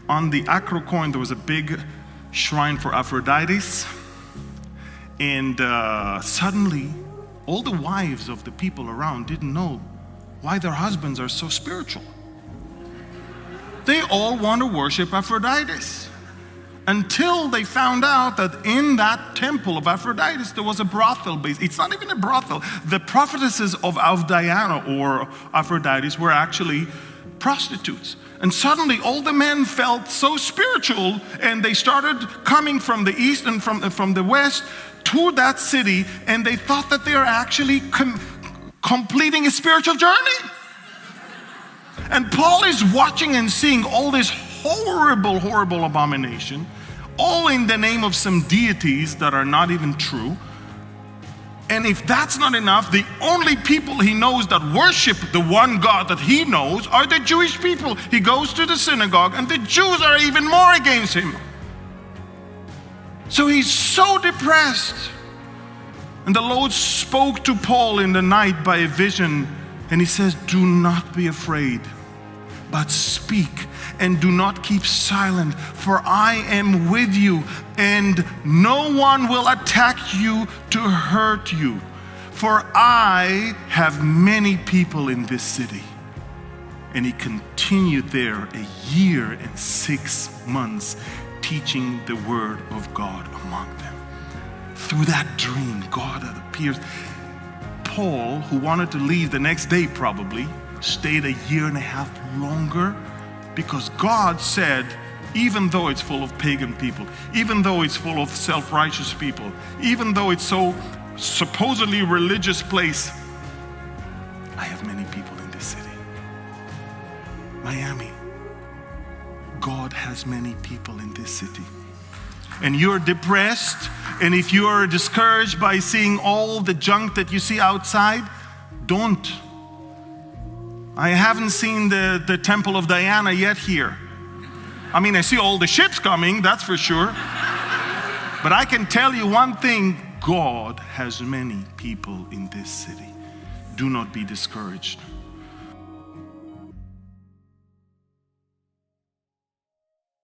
on the Acrocoin, there was a big shrine for Aphrodite. And suddenly, all the wives of the people around didn't know why their husbands are so spiritual. They all want to worship Aphrodite. Until they found out that in that temple of Aphrodite, there was a brothel. It's not even a brothel. The prophetesses of Diana or Aphrodite were actually prostitutes. And suddenly all the men felt so spiritual, and they started coming from the east and from the west to that city, and they thought that they are actually completing a spiritual journey. And Paul is watching and seeing all this horrible, horrible abomination, all in the name of some deities that are not even true. And if that's not enough, the only people he knows that worship the one God that he knows are the Jewish people. He goes to the synagogue, and the Jews are even more against him. So he's so depressed. And the Lord spoke to Paul in the night by a vision, and he says, "Do not be afraid, but speak, and do not keep silent, for I am with you, and no one will attack you to hurt you, for I have many people in this city." And he continued there 1 year and 6 months, teaching the word of God among them. Through that dream, God had appeared. Paul, who wanted to leave the next day probably, stayed 1.5 years longer, because God said, even though it's full of pagan people, even though it's full of self-righteous people, even though it's so supposedly religious place, I have many people in this city. Miami, God has many people in this city. And you're depressed, and if you're discouraged by seeing all the junk that you see outside, don't. I haven't seen the temple of Diana yet here. I mean, I see all the ships coming, that's for sure. But I can tell you one thing, God has many people in this city. Do not be discouraged.